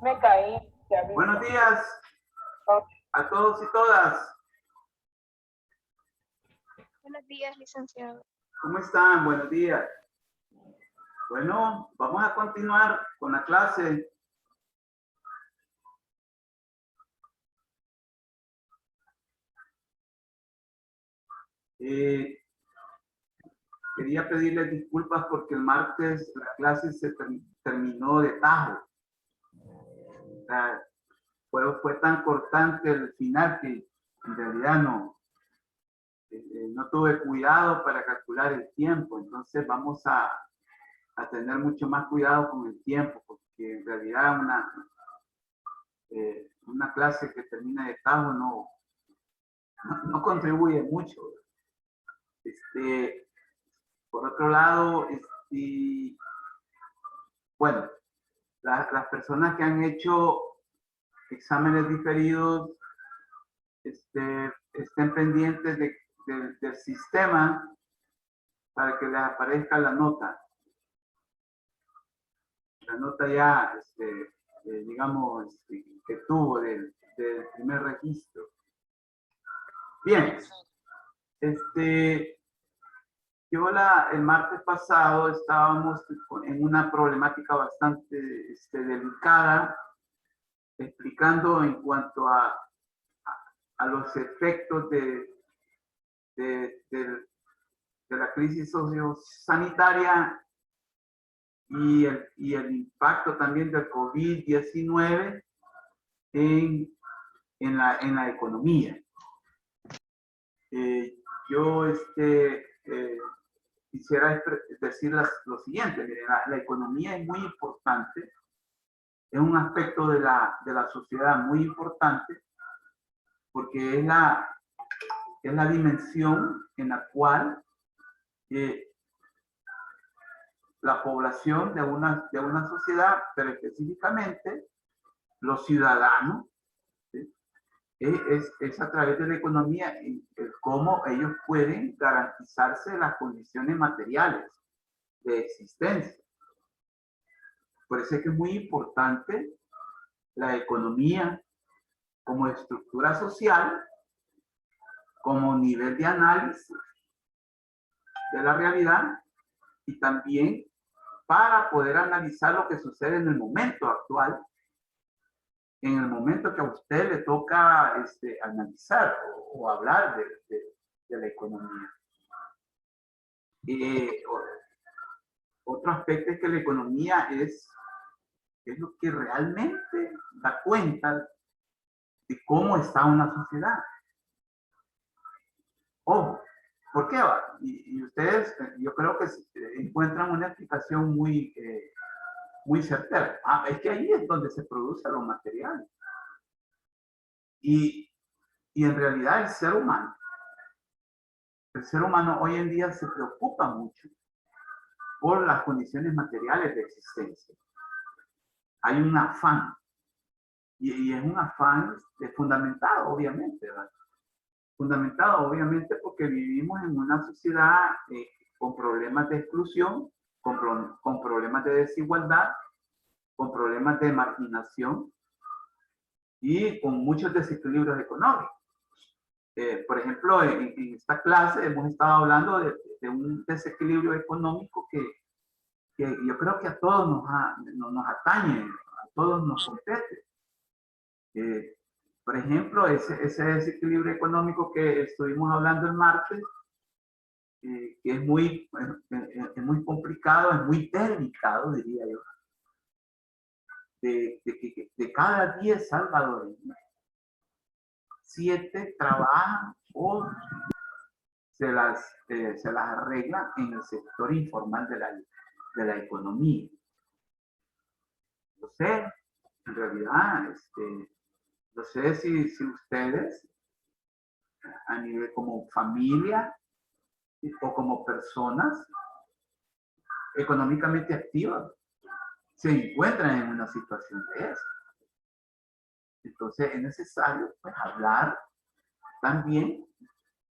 Me caí. Buenos días a todos y todas. Buenos días, licenciado. ¿Cómo están? Buenos días. Bueno, vamos a continuar con la clase. Quería pedirles disculpas porque el martes la clase se terminó de tajo. O sea, fue tan cortante el final que en realidad no tuve cuidado para calcular el tiempo. Entonces vamos a tener mucho más cuidado con el tiempo, porque en realidad una clase que termina de tajo no contribuye mucho. Por otro lado, bueno, las personas que han hecho exámenes diferidos, estén pendientes del sistema para que les aparezca la nota. La nota ya, digamos, que tuvo del primer registro. Bien. El martes pasado estábamos en una problemática bastante delicada, explicando en cuanto a los efectos de la crisis sociosanitaria y el impacto también del COVID-19 en la economía. Yo quisiera decir lo siguiente. Miren, la economía es muy importante, es un aspecto de la sociedad muy importante, porque es la dimensión en la cual la población de una sociedad, pero específicamente los ciudadanos, ¿sí? Es a través de la economía cómo ellos pueden garantizarse las condiciones materiales de existencia. Por eso es que es muy importante la economía como estructura social, como nivel de análisis de la realidad y también para poder analizar lo que sucede en el momento actual, en el momento que a usted le toca analizar o hablar de la economía. Otro aspecto es que la economía es lo que realmente da cuenta de cómo está una sociedad. Ojo, ¿por qué va? Y ustedes, yo creo que encuentran una explicación muy certera. Es que ahí es donde se produce lo material. Y en realidad el ser humano hoy en día se preocupa mucho por las condiciones materiales de existencia. Hay un afán, y es un afán fundamentado, obviamente, ¿verdad? Fundamentado, obviamente, porque vivimos en una sociedad con problemas de exclusión, con problemas de desigualdad, con problemas de marginación y con muchos desequilibrios económicos. Por ejemplo, en esta clase hemos estado hablando de un desequilibrio económico que yo creo que a todos nos atañe, a todos nos compete. Por ejemplo, ese desequilibrio económico que estuvimos hablando el martes, que es muy complicado, es muy delicado, diría yo, de cada 10 salvadoreños, 7 trabajan o se las arreglan en el sector informal de la economía. No sé, en realidad, no sé si ustedes, a nivel como familia o como personas económicamente activas, se encuentran en una situación de esa. Entonces es necesario pues, hablar también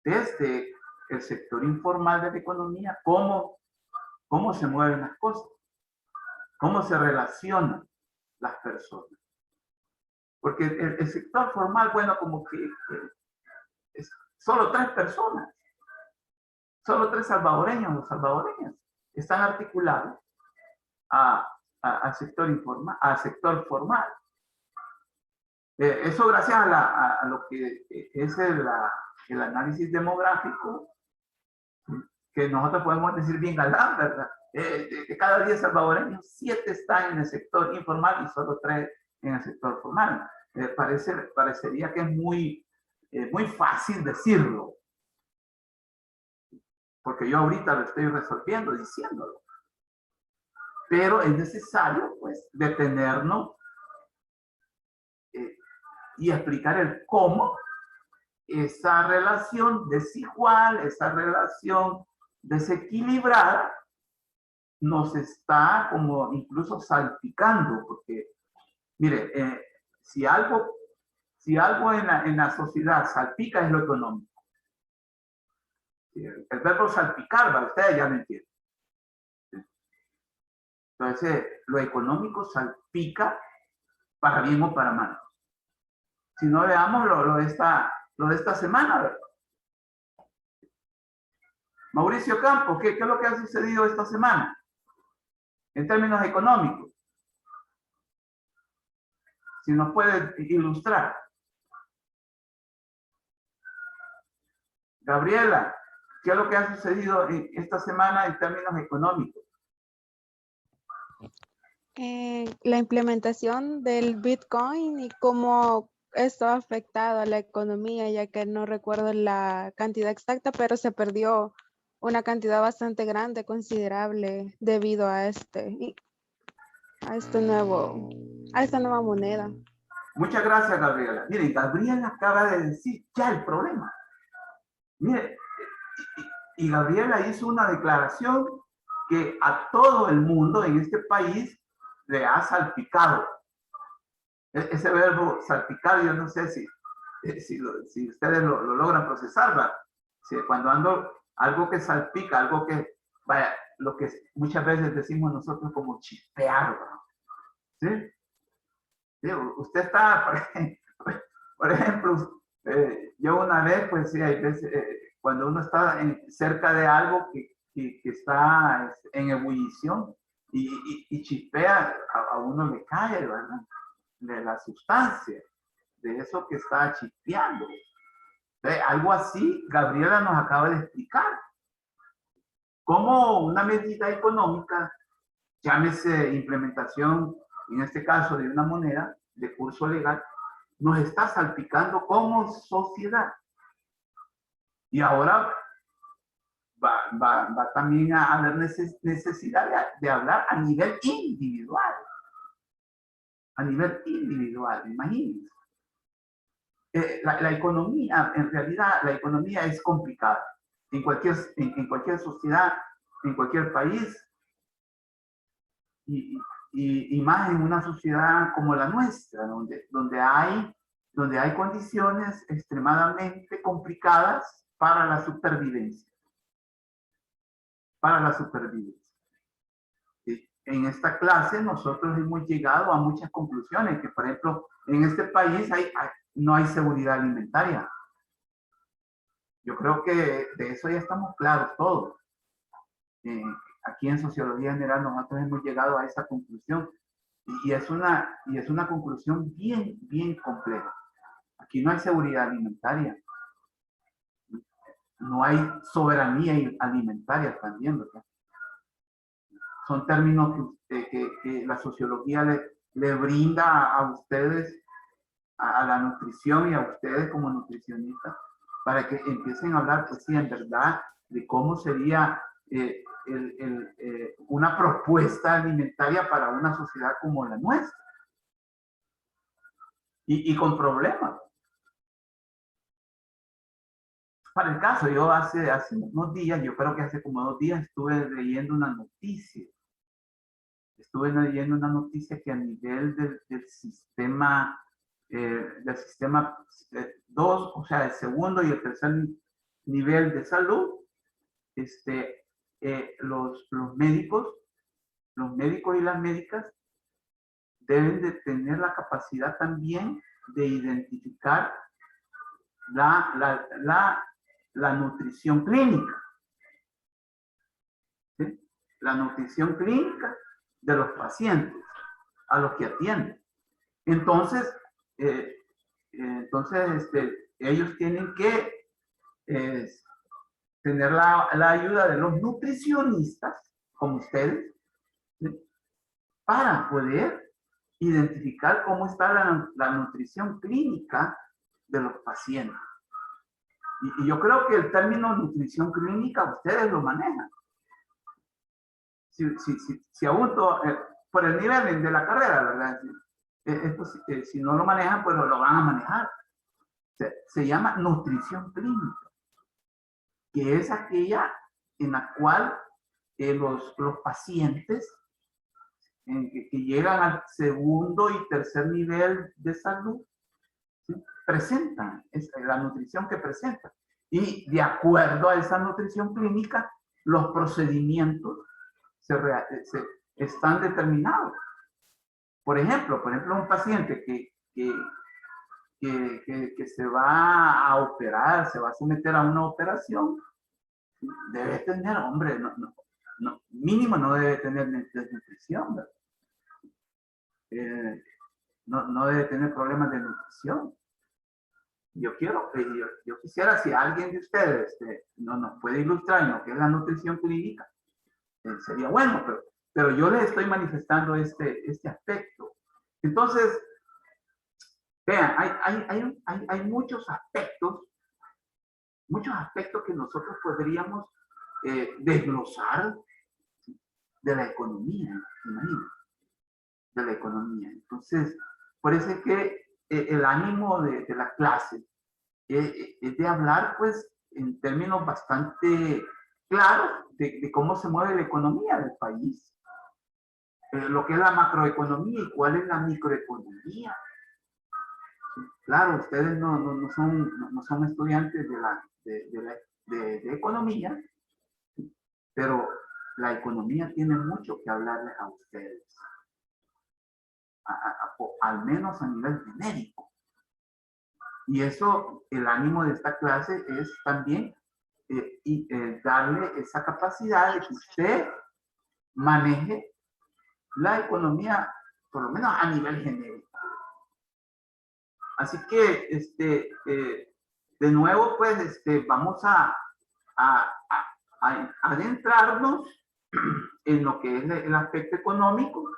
desde el sector informal de la economía, cómo se mueven las cosas. cómo se relacionan las personas. Porque el sector formal, bueno, como que es solo 3 personas, solo 3 salvadoreños o salvadoreñas están articulados al sector informal, al sector formal. Eso gracias a lo que es el análisis demográfico, que nosotros podemos decir bien galán, ¿verdad? De cada 10 salvadoreños, 7 están en el sector informal y solo 3 en el sector formal. Parecería que es muy fácil decirlo, porque yo ahorita lo estoy resolviendo diciéndolo. Pero es necesario, pues, detenernos y explicar el cómo esa relación desigual, esa relación desequilibrada, nos está como incluso salpicando, porque, mire, si algo en la sociedad salpica es lo económico. El verbo salpicar, ustedes ya lo entienden. Entonces, lo económico salpica para bien o para mal. Si no, veamos lo de esta semana, ¿verdad? Mauricio Campos, ¿qué es lo que ha sucedido esta semana en términos económicos? Si nos puede ilustrar. Gabriela, ¿qué es lo que ha sucedido esta semana en términos económicos? La implementación del Bitcoin y cómo esto ha afectado a la economía, ya que no recuerdo la cantidad exacta, pero se perdió una cantidad bastante grande, considerable, debido a esta nueva moneda. Muchas gracias, Gabriela. Miren, Gabriela acaba de decir ya el problema. Mire, y Gabriela hizo una declaración que a todo el mundo en este país le ha salpicado. Ese verbo salpicar, yo no sé si ustedes lo logran procesar, ¿verdad? Si cuando algo que salpica, algo que, vaya, lo que muchas veces decimos nosotros como chispear, ¿verdad? ¿Sí? ¿Sí? Usted está, por ejemplo, yo una vez, pues sí, hay veces, cuando uno está cerca de algo que está en ebullición y chispea, a uno le cae, ¿verdad? De la sustancia, de eso que está chispeando. Algo así, Gabriela nos acaba de explicar. Cómo una medida económica, llámese implementación, en este caso de una moneda de curso legal, nos está salpicando como sociedad. Y ahora va también a haber necesidad de hablar a nivel individual. A nivel individual, imagínense. La economía, en realidad, la economía es complicada. En cualquier sociedad, en cualquier país, y más en una sociedad como la nuestra, donde hay condiciones extremadamente complicadas para la supervivencia. Para la supervivencia. En esta clase nosotros hemos llegado a muchas conclusiones, que por ejemplo, en este país no hay seguridad alimentaria. Yo creo que de eso ya estamos claros todos. Aquí en Sociología General nosotros hemos llegado a esa conclusión y es una conclusión bien compleja. Aquí no hay seguridad alimentaria. No hay soberanía alimentaria también, ¿verdad? Son términos que la sociología le brinda a ustedes, a la nutrición y a ustedes como nutricionistas, para que empiecen a hablar, pues sí, en verdad, de cómo sería una propuesta alimentaria para una sociedad como la nuestra. Y con problemas. Para el caso, yo hace unos días, yo creo que hace como 2 días, estuve leyendo una noticia. Que a nivel del sistema 2, o sea, el segundo y el tercer nivel de salud, los médicos los médicos y las médicas deben de tener la capacidad también de identificar la nutrición clínica. ¿Sí? La nutrición clínica de los pacientes a los que atienden. Entonces, ellos tienen que tener la ayuda de los nutricionistas, como ustedes, ¿sí? Para poder identificar cómo está la nutrición clínica de los pacientes. Y yo creo que el término nutrición clínica ustedes lo manejan. Si aún por el nivel de la carrera, ¿verdad? Esto, si no lo manejan, pues lo van a manejar. Se llama nutrición clínica, que es aquella en la cual los pacientes que llegan al segundo y tercer nivel de salud, ¿sí? Presentan, es la nutrición que presentan. Y de acuerdo a esa nutrición clínica, los procedimientos están determinados. Por ejemplo, un paciente que se va a operar, se va a someter a una operación, debe tener, hombre, mínimo no debe tener desnutrición, ¿verdad? No debe tener problemas de nutrición. Yo quisiera, si alguien de ustedes nos puede ilustrar en lo que es la nutrición clínica, sería bueno, pero yo les estoy manifestando este aspecto. Entonces, vean, hay muchos aspectos que nosotros podríamos desglosar de la economía, imagínense, de la economía. Entonces, por eso es que el ánimo de la clase es de hablar, pues, en términos bastante claros de cómo se mueve la economía del país, lo que es la macroeconomía y cuál es la microeconomía. Claro, ustedes no son estudiantes de economía, pero la economía tiene mucho que hablarles a ustedes, al menos a nivel genérico. Y eso, el ánimo de esta clase es también darle esa capacidad de que usted maneje la economía, por lo menos a nivel genérico. Así que, de nuevo, pues, vamos a adentrarnos en lo que es el aspecto económico,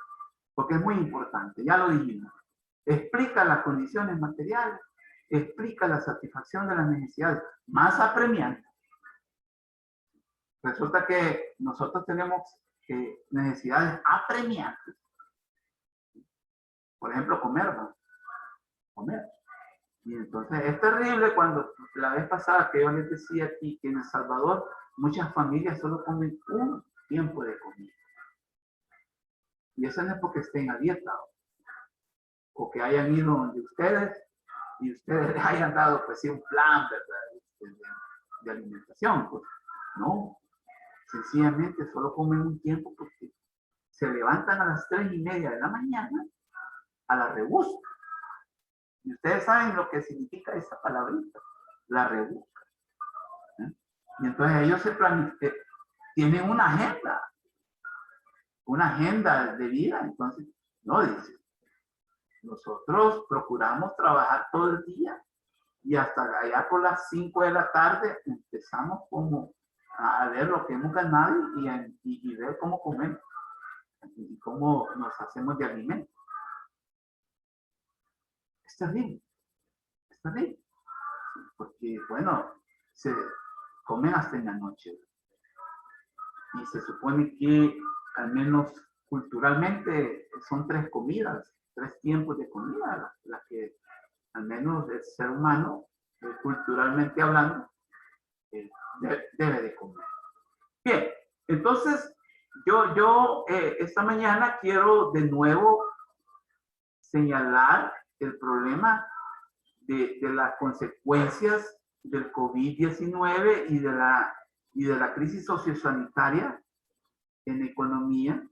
porque es muy importante, ya lo dijimos. Explica las condiciones materiales, explica la satisfacción de las necesidades más apremiantes. Resulta que nosotros tenemos necesidades apremiantes. Por ejemplo, comer, ¿no? Comer. Y entonces es terrible cuando la vez pasada que yo les decía aquí que en El Salvador muchas familias solo comen un tiempo de comida. Y eso no es porque estén a dieta o que hayan ido donde ustedes y ustedes les hayan dado, pues sí, un plan, ¿verdad? De alimentación. Pues no, sencillamente solo comen un tiempo porque se levantan a las 3:30 de la mañana a la rebusca. Y ustedes saben lo que significa esa palabrita, la rebusca. Y entonces ellos tienen una agenda de vida. Entonces, no, dice, nosotros procuramos trabajar todo el día y hasta allá por las 5 de la tarde empezamos como a ver lo que hemos ganado y ver cómo comemos y cómo nos hacemos de alimento. Está bien, porque, bueno, se comen hasta en la noche. Y se supone que, al menos culturalmente, son 3 comidas, 3 tiempos de comida, las que, al menos el ser humano, culturalmente hablando, debe de comer. Bien, entonces, yo esta mañana quiero de nuevo señalar el problema de las consecuencias del COVID-19 y de la crisis sociosanitaria en economía,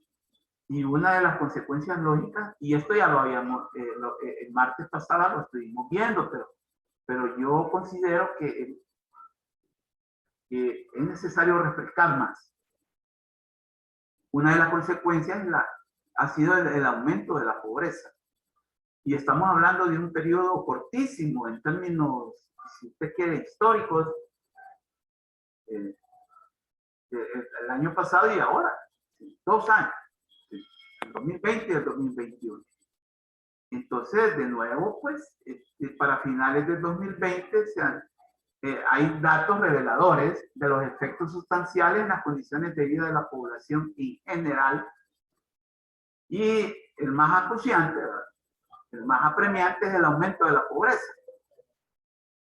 Y una de las consecuencias lógicas, y esto ya lo habíamos, el martes pasado lo estuvimos viendo, pero yo considero que es necesario refrescar más. Una de las consecuencias ha sido el aumento de la pobreza. Y estamos hablando de un periodo cortísimo en términos, si usted quiere, históricos, el año pasado y ahora, 2 años, el 2020 y el 2021. Entonces, de nuevo, pues, para finales del 2020 hay datos reveladores de los efectos sustanciales en las condiciones de vida de la población en general. Y el más acuciante, ¿verdad? El más apremiante es el aumento de la pobreza.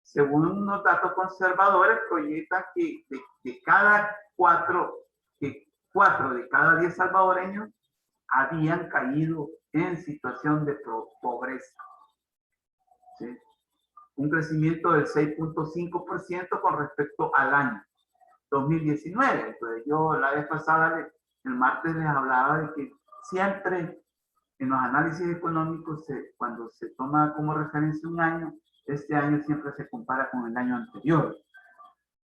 Según unos datos conservadores, proyectan que de cada 4 de cada 10 salvadoreños habían caído en situación de pobreza. ¿Sí? Un crecimiento del 6.5% con respecto al año 2019. Entonces yo la vez pasada, el martes, les hablaba de que siempre en los análisis económicos, cuando se toma como referencia un año, este año siempre se compara con el año anterior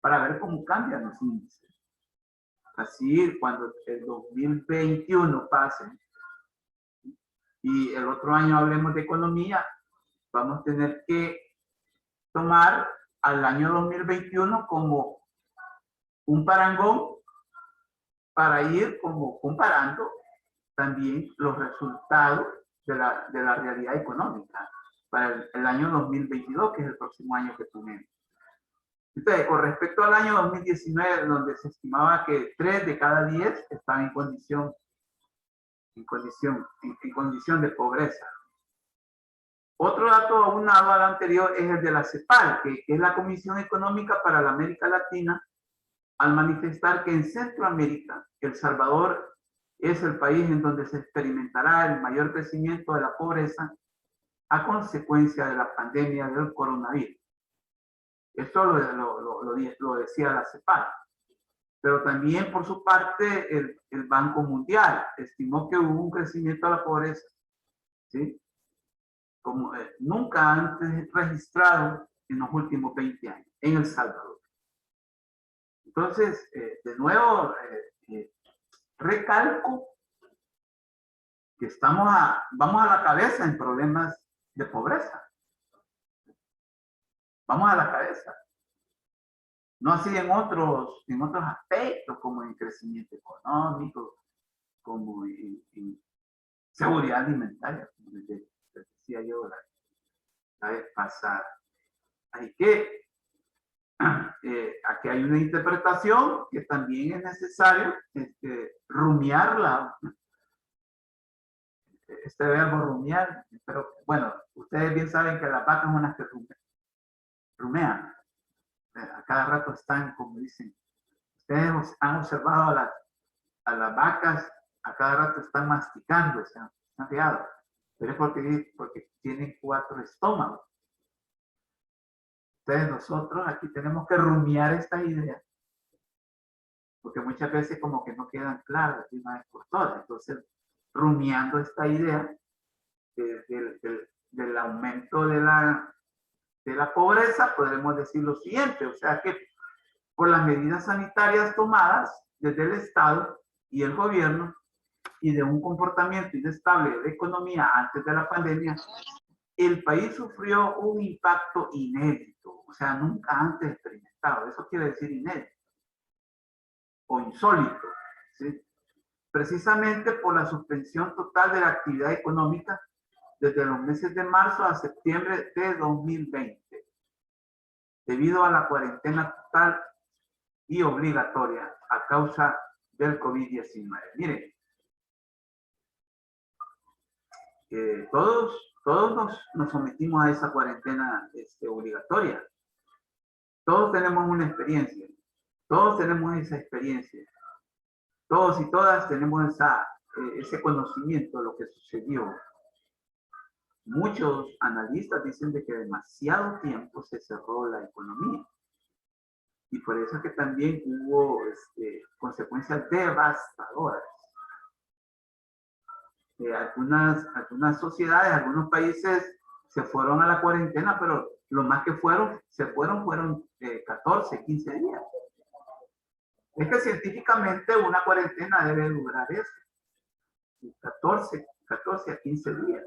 para ver cómo cambian los índices. Así, cuando el 2021 pase y el otro año hablemos de economía, vamos a tener que tomar al año 2021 como un parangón para ir como comparando también los resultados de la realidad económica para el año 2022, que es el próximo año que tenemos. Entonces, con respecto al año 2019, donde se estimaba que 3 de cada 10 estaban en condición de pobreza. Otro dato aunado al anterior es el de la CEPAL, que es la Comisión Económica para la América Latina, al manifestar que en Centroamérica, El Salvador es el país en donde se experimentará el mayor crecimiento de la pobreza a consecuencia de la pandemia del coronavirus. Esto lo decía la CEPAL. Pero también, por su parte, el Banco Mundial estimó que hubo un crecimiento de la pobreza, ¿sí? Como nunca antes registrado en los últimos 20 años en El Salvador. Entonces, de nuevo, recalco que vamos a la cabeza en problemas de pobreza. Vamos a la cabeza. No así en otros aspectos, como en crecimiento económico, como en seguridad alimentaria, como les decía yo la vez pasada. Hay que, aquí hay una interpretación que también es necesario rumiarla. Este verbo rumiar, pero bueno, ustedes bien saben que las vacas son las que rumean. A cada rato están, como dicen, ustedes han observado a las vacas, a cada rato están masticando, o sea, están fijados, pero es porque tienen 4 estómagos. Entonces nosotros aquí tenemos que rumiar estas ideas, porque muchas veces como que no quedan claras de una vez por todas. Entonces, rumiando esta idea del aumento de la pobreza, podremos decir lo siguiente, o sea que por las medidas sanitarias tomadas desde el Estado y el gobierno y de un comportamiento inestable de la economía antes de la pandemia, el país sufrió un impacto inédito, o sea, nunca antes experimentado. Eso quiere decir inédito o insólito, ¿sí? Precisamente por la suspensión total de la actividad económica desde los meses de marzo a septiembre de 2020, debido a la cuarentena total y obligatoria a causa del COVID-19. Miren, todos nos sometimos a esa cuarentena obligatoria. Todos tenemos una experiencia. Todos tenemos esa experiencia. Todos y todas tenemos ese conocimiento de lo que sucedió. Muchos analistas dicen de que demasiado tiempo se cerró la economía. Y por eso es que también hubo consecuencias devastadoras. algunas sociedades, algunos países se fueron a la cuarentena, pero lo más que fueron 14, 15 días. Es que científicamente una cuarentena debe durar eso, 14 a 15 días.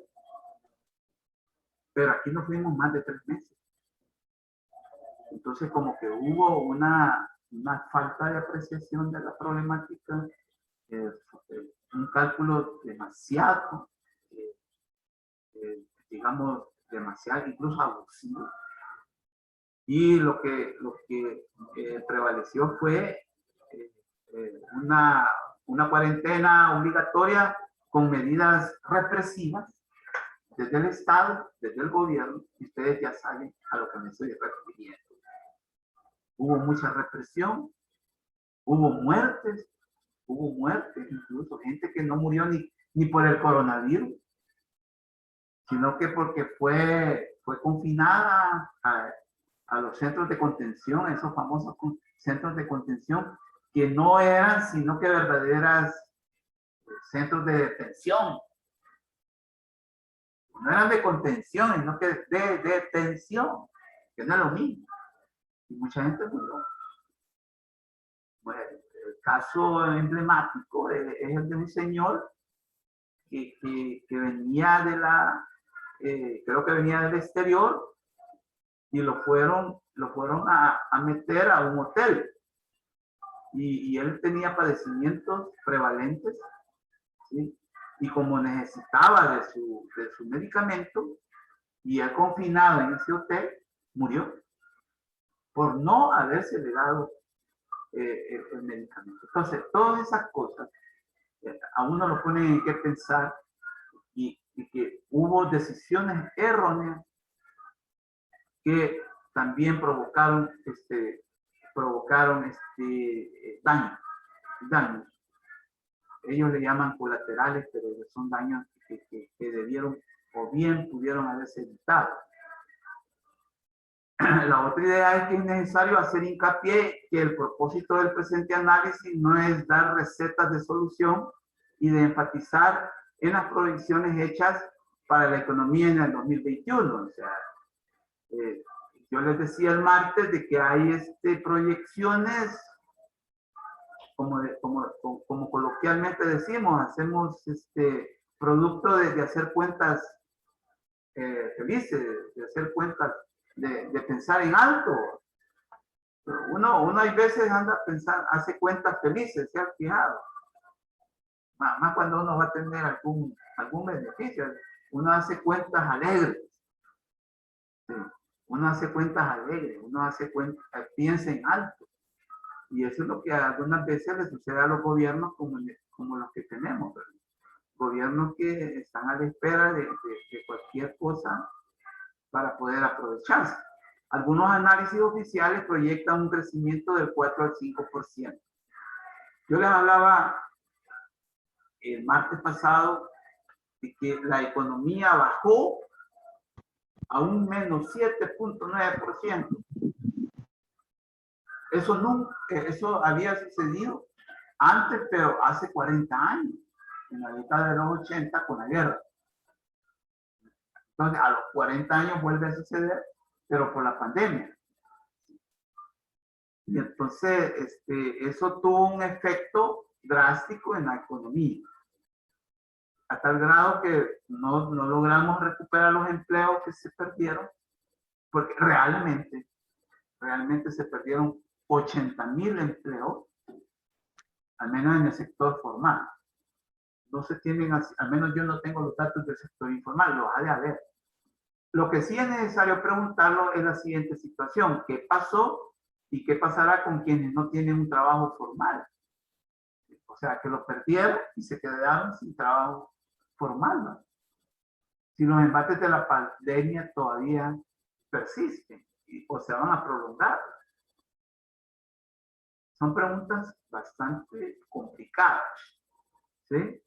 Pero aquí nos fuimos más de 3 meses. Entonces como que hubo una falta de apreciación de la problemática, un cálculo demasiado, digamos, demasiado, incluso abusivo. Y lo que prevaleció fue una cuarentena obligatoria con medidas represivas desde el Estado, desde el gobierno, y ustedes ya saben a lo que me estoy refiriendo. Hubo mucha represión, hubo muertes, incluso gente que no murió ni por el coronavirus, sino que porque fue confinada a los centros de contención, esos famosos centros de contención, que no eran sino que verdaderas centros de detención. No eran de contención, sino que de detención, que no es lo mismo. Y mucha gente murió. Bueno, el caso emblemático es el de un señor que venía creo que venía del exterior, y lo fueron a meter a un hotel. Y él tenía padecimientos prevalentes, ¿sí? Y como necesitaba de su medicamento, y él confinado en ese hotel, murió por no haberse le dado el medicamento. Entonces, todas esas cosas a uno lo ponen en qué pensar, y que hubo decisiones erróneas que también provocaron daños. Ellos le llaman colaterales, pero son daños que debieron o bien pudieron haberse evitado. La otra idea es que es necesario hacer hincapié que el propósito del presente análisis no es dar recetas de solución y de enfatizar en las proyecciones hechas para la economía en el 2021. O sea, yo les decía el martes de que hay proyecciones, como coloquialmente decimos, hacemos producto de hacer cuentas felices, de hacer cuentas, de pensar en alto. Uno hay veces anda pensando, hace cuentas felices, se ha fijado. Más cuando uno va a tener algún beneficio, uno hace cuentas alegres. Sí. Uno hace cuentas alegres, piensa en alto. Y eso es lo que algunas veces le sucede a los gobiernos como los que tenemos, ¿verdad? Gobiernos que están a la espera de cualquier cosa para poder aprovecharse. Algunos análisis oficiales proyectan un crecimiento del 4 al 5%. Yo les hablaba el martes pasado de que la economía bajó a un menos 7.9%. Eso había sucedido antes, pero hace 40 años, en la década de los 80 con la guerra. Entonces, a los 40 años vuelve a suceder, pero por la pandemia. Y entonces, eso tuvo un efecto drástico en la economía, a tal grado que no logramos recuperar los empleos que se perdieron, porque realmente se perdieron 80,000 empleos, al menos en el sector formal. No se tienen, al menos yo no tengo los datos del sector informal, los ha de haber. Lo que sí es necesario preguntarlo es la siguiente situación: ¿qué pasó y qué pasará con quienes no tienen un trabajo formal? O sea, que lo perdieron y se quedaron sin trabajo formal, ¿no? Si los embates de la pandemia todavía persisten o se van a prolongar. Son preguntas bastante complicadas, ¿sí?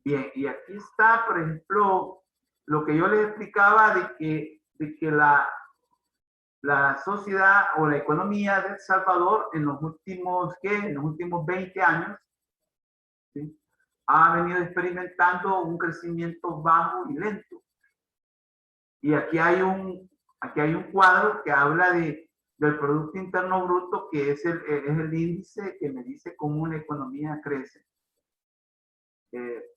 Bien, y aquí está, por ejemplo, lo que yo les explicaba de que la sociedad o la economía de El Salvador en los últimos 20 años, ¿sí? ha venido experimentando un crecimiento bajo y lento. Y aquí hay un cuadro que habla del Producto Interno Bruto, que es el índice que me dice cómo una economía crece.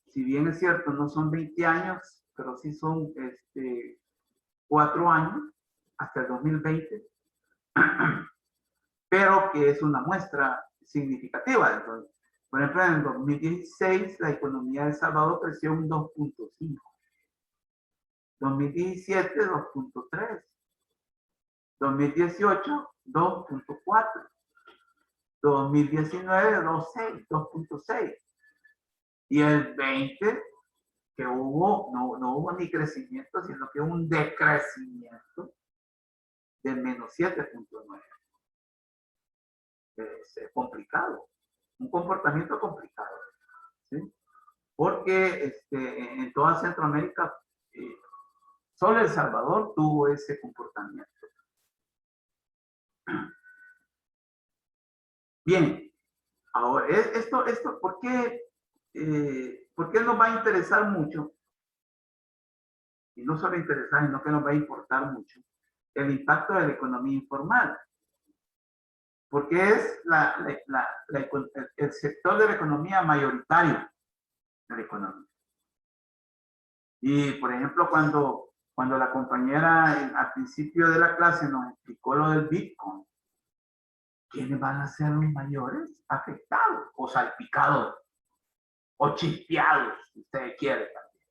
Si bien es cierto, no son 20 años, pero sí son 4 años hasta el 2020, pero que es una muestra significativa. Entonces, por ejemplo, en el 2016 la economía de El Salvador creció un 2.5, 2017 2.3, 2018 2.4, 2019 2.6, y el 20 que no hubo ni crecimiento, sino que un decrecimiento de menos 7.9. Es complicado, un comportamiento complicado, ¿sí? Porque en toda Centroamérica solo El Salvador tuvo ese comportamiento. Bien, ahora, esto ¿por qué nos va a interesar mucho? Y no solo interesar, sino que nos va a importar mucho el impacto de la economía informal. Porque es el sector de la economía mayoritario de la economía. Y, por ejemplo, cuando la compañera al principio de la clase nos explicó lo del Bitcoin, ¿quiénes van a ser los mayores afectados o salpicados o chispeados, si ustedes quieren también?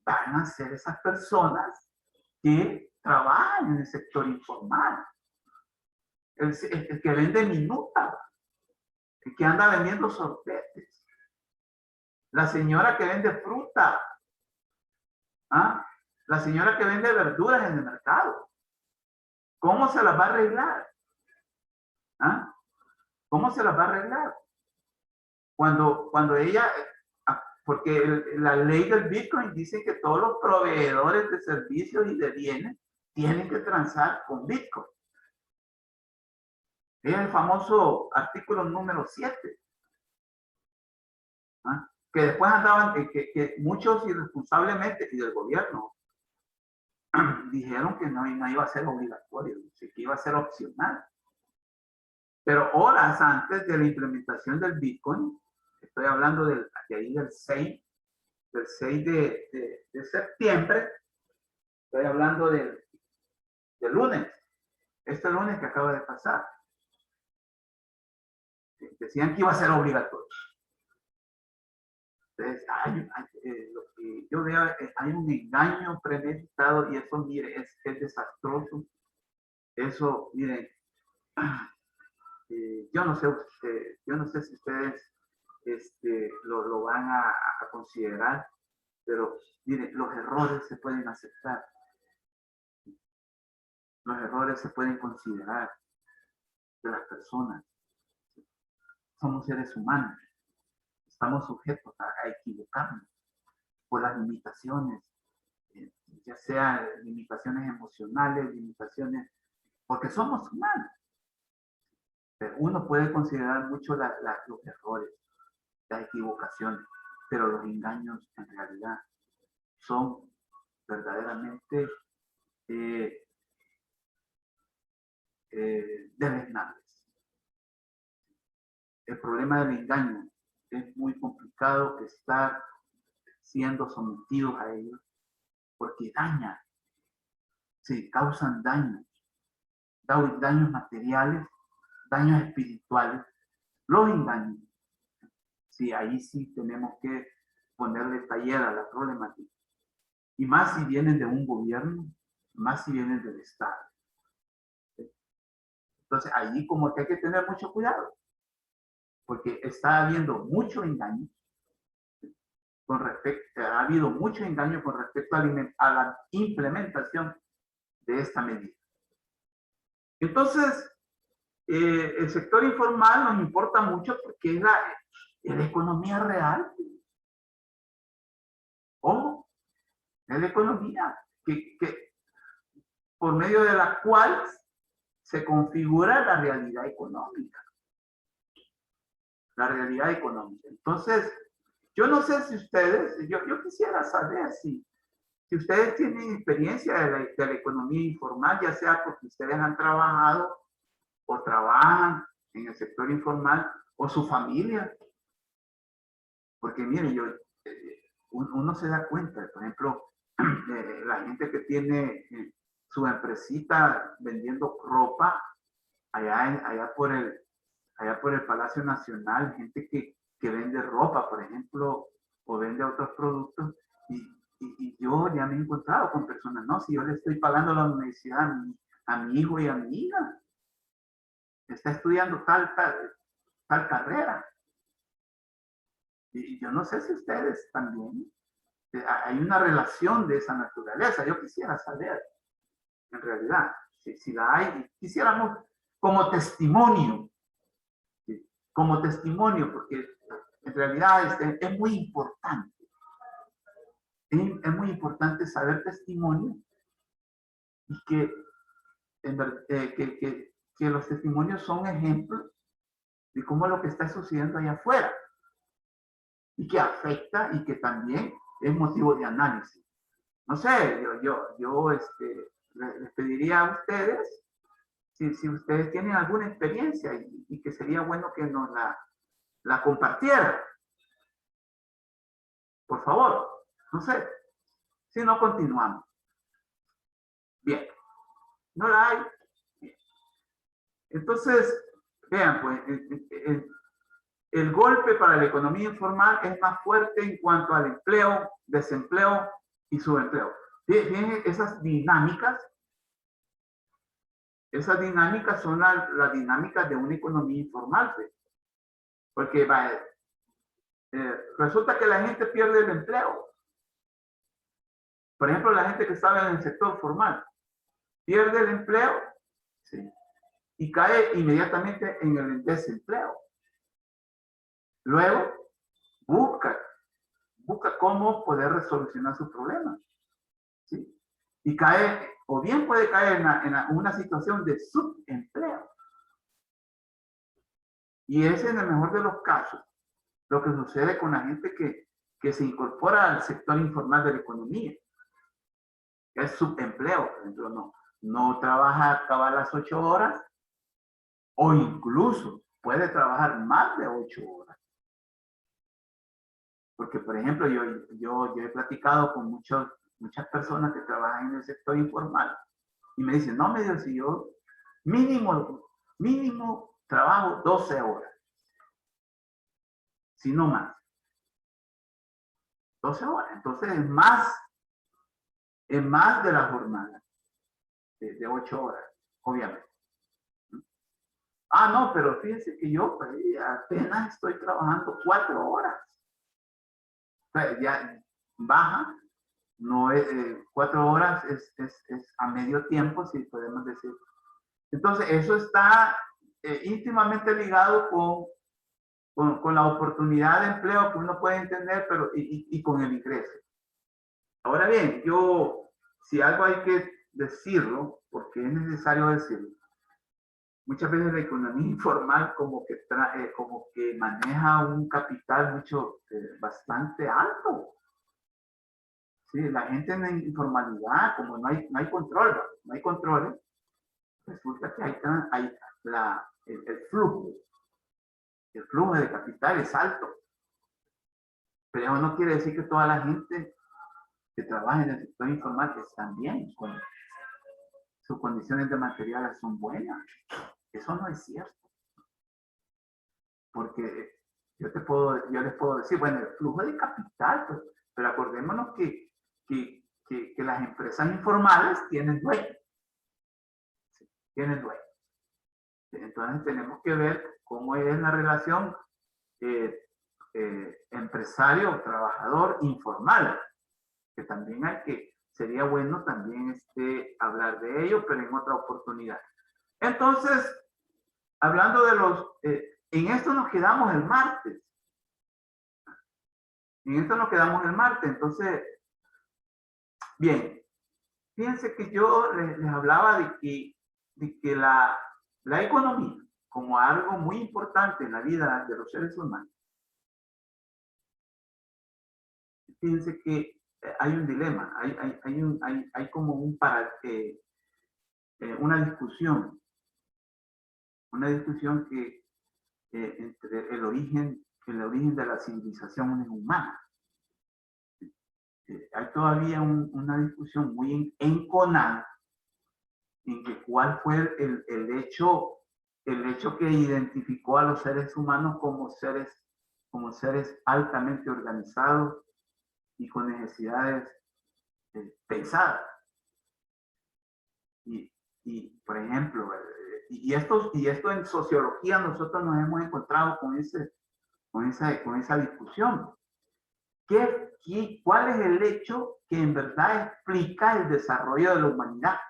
Van a ser esas personas que trabajan en el sector informal. El que vende minutas, el que anda vendiendo sorbetes, la señora que vende fruta, ¿ah? La señora que vende verduras en el mercado. ¿Cómo se las va a arreglar? ¿Ah? ¿Cómo se las va a arreglar? Cuando ella, porque la ley del Bitcoin dice que todos los proveedores de servicios y de bienes tienen que transar con Bitcoin. Es el famoso artículo número 7. ¿Ah? Que después andaban, que muchos irresponsablemente, y del gobierno, dijeron que no iba a ser obligatorio, que iba a ser opcional. Pero horas antes de la implementación del Bitcoin, estoy hablando de ahí del 6 de septiembre, estoy hablando del lunes, este lunes que acaba de pasar. Decían que iba a ser obligatorio. Entonces, lo que yo veo, hay un engaño premeditado y eso, mire, es desastroso. Eso, mire, yo no sé si ustedes lo van a considerar, pero mire, los errores se pueden aceptar. Los errores se pueden considerar de las personas. Somos seres humanos. Estamos sujetos a equivocarnos por las limitaciones, ya sea limitaciones emocionales, limitaciones, porque somos humanos. Pero uno puede considerar mucho los errores, las equivocaciones, pero los engaños en realidad son verdaderamente deleznables. El problema del engaño es muy complicado que estar siendo sometidos a ellos porque dañan, sí, causan daños materiales, daños espirituales, los engaños. Sí, ahí sí tenemos que ponerle taller a la problemática. Y más si vienen de un gobierno, más si vienen del Estado. Entonces, allí como que hay que tener mucho cuidado, porque está habiendo mucho engaño ha habido mucho engaño con respecto a la implementación de esta medida. Entonces, el sector informal nos importa mucho porque es la economía real. Ojo, es la economía que por medio de la cual se configura la realidad económica. La realidad económica. Entonces, Yo no sé si ustedes, yo quisiera saber si ustedes tienen experiencia de la economía informal, ya sea porque ustedes han trabajado o trabajan en el sector informal o su familia. Porque miren, uno se da cuenta, por ejemplo, la gente que tiene su empresita vendiendo ropa allá por el Palacio Nacional, gente que vende ropa, por ejemplo, o vende otros productos, y yo ya me he encontrado con personas, no, si yo le estoy pagando la universidad a mi hijo y a mi hija, está estudiando tal carrera. Y yo no sé si ustedes también, hay una relación de esa naturaleza, yo quisiera saber, en realidad, si la hay, quisiéramos como testimonio, ¿sí? Como testimonio, porque en realidad es muy importante. Es muy importante saber testimonio y que los testimonios son ejemplos de cómo lo que está sucediendo allá afuera y que afecta y que también es motivo de análisis. No sé, yo les pediría a ustedes si ustedes tienen alguna experiencia y que sería bueno que nos la compartieran. Por favor, no sé, si no continuamos. Bien, no la hay. Bien. Entonces, vean, pues, el golpe para la economía informal es más fuerte en cuanto al empleo, desempleo y subempleo. Fíjense esas dinámicas son las dinámicas de una economía informal. ¿Sí? Porque resulta que la gente pierde el empleo. Por ejemplo, la gente que estaba en el sector formal pierde el empleo, ¿sí? Y cae inmediatamente en el desempleo. Luego busca cómo poder resolucionar su problema, ¿sí? Y cae, o bien puede caer en una situación de subempleo. Y es en el mejor de los casos lo que sucede con la gente que se incorpora al sector informal de la economía. Es subempleo, por ejemplo, no trabaja acabar las 8 horas o incluso puede trabajar más de 8 horas. Porque, por ejemplo, yo he platicado con muchas personas que trabajan en el sector informal y me dicen, no, me digo, si yo mínimo trabajo 12 horas, si no más. 12 horas, entonces es más de la jornada, de 8 horas, obviamente. Ah, no, pero fíjense que yo apenas estoy trabajando 4 horas. O sea, ya baja, no es 4 horas, es a medio tiempo, si podemos decir. Entonces, eso está íntimamente ligado con la oportunidad de empleo que uno puede entender, pero y con el ingreso. Ahora bien, si algo hay que decirlo, porque es necesario decirlo, muchas veces la economía informal como que maneja un capital bastante alto. Sí, la gente en la informalidad, como no hay control, resulta que hay el flujo de capital es alto. Pero eso no quiere decir que toda la gente que trabaja en el sector informal están bien, sus condiciones de materiales son buenas. Eso no es cierto. Porque yo les puedo decir, bueno, el flujo de capital, pues, pero acordémonos que las empresas informales tienen dueños. ¿Sí? Tienen dueños. Entonces tenemos que ver cómo es la relación empresario-trabajador informal, que también sería bueno también hablar de ello, pero en otra oportunidad. Entonces, hablando de en esto nos quedamos el martes. Entonces, bien, fíjense que yo les hablaba de que la economía, como algo muy importante en la vida de los seres humanos, fíjense que hay un dilema, hay como una discusión que entre el origen de la civilización humana. Hay todavía una discusión muy enconada en que cuál fue el hecho que identificó a los seres humanos como seres altamente organizados y con necesidades pensadas. Y por ejemplo, y esto en sociología nosotros nos hemos encontrado con esa discusión. ¿Cuál es el hecho que en verdad explica el desarrollo de la humanidad?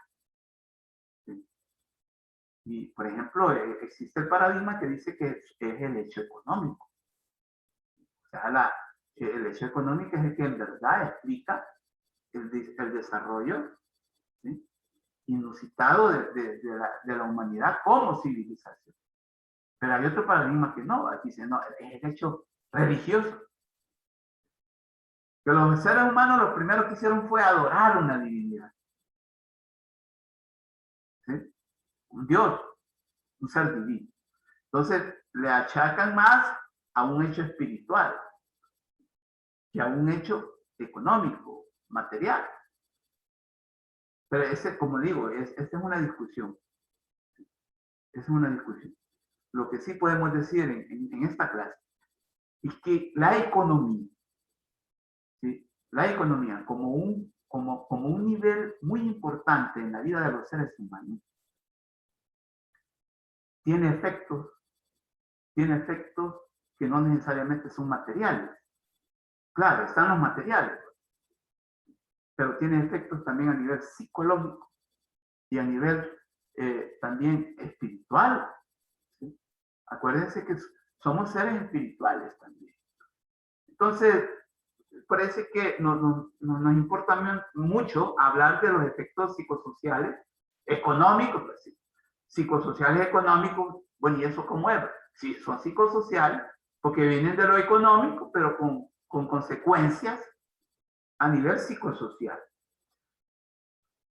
Y, por ejemplo, existe el paradigma que dice que es el hecho económico. O sea, el hecho económico es el que en verdad explica el desarrollo, ¿sí?, inusitado de la humanidad como civilización. Pero hay otro paradigma que no, aquí dice, no, es el hecho religioso. Que los seres humanos lo primero que hicieron fue adorar una divinidad. ¿Sí? Un Dios, un ser divino. Entonces, le achacan más a un hecho espiritual que a un hecho económico, material. Pero ese, como digo, esta es una discusión. Es una discusión. Lo que sí podemos decir en esta clase es que la economía, ¿sí?, la economía como un nivel muy importante en la vida de los seres humanos, tiene efectos que no necesariamente son materiales. Claro, están los materiales, pero tiene efectos también a nivel psicológico y a nivel también espiritual, ¿sí? Acuérdense que somos seres espirituales también. Entonces, parece que nos importa mucho hablar de los efectos psicosociales, económicos, pues sí. Psicosociales, económicos, bueno, ¿y eso cómo es? Sí, son psicosociales porque vienen de lo económico, pero con consecuencias a nivel psicosocial.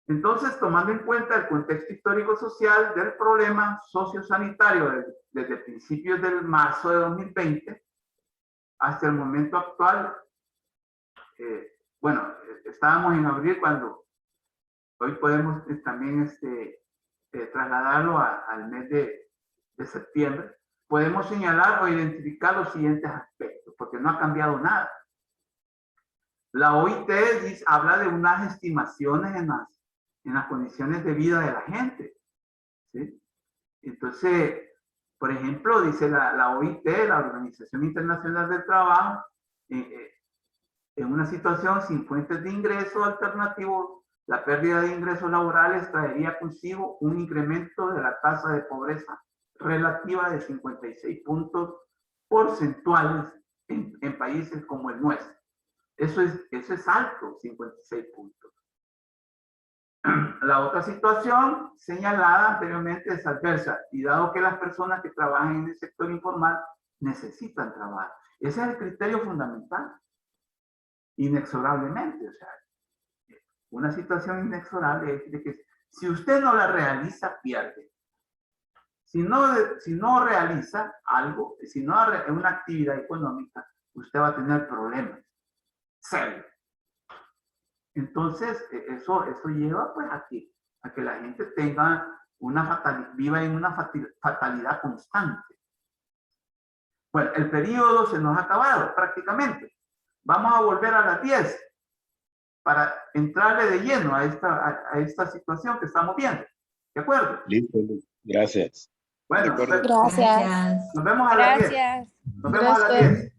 Entonces, tomando en cuenta el contexto histórico-social del problema sociosanitario desde principios del marzo de 2020 hasta el momento actual, bueno, estábamos en abril cuando hoy podemos también trasladarlo al mes de septiembre, podemos señalar o identificar los siguientes aspectos, porque no ha cambiado nada. La OIT habla de unas estimaciones en las condiciones de vida de la gente, ¿sí? Entonces, por ejemplo, dice la OIT, la Organización Internacional del Trabajo, en una situación sin fuentes de ingreso alternativos, la pérdida de ingresos laborales traería consigo un incremento de la tasa de pobreza relativa de 56 puntos porcentuales en países como el nuestro. Eso es alto, 56 puntos. La otra situación señalada anteriormente es adversa, y dado que las personas que trabajan en el sector informal necesitan trabajo. Ese es el criterio fundamental. Inexorablemente, o sea, una situación inexorable es de que si usted no la realiza, pierde. Si no realiza algo, si no una actividad económica, usted va a tener problemas serios. Entonces, eso lleva pues a que la gente tenga viva en una fatalidad constante. Bueno, el periodo se nos ha acabado prácticamente. Vamos a volver a las 10 para entrarle de lleno a esta situación que estamos viendo. ¿De acuerdo? Listo, gracias. Bueno, Gracias. nos vemos a las 10. Nos vemos a las 10.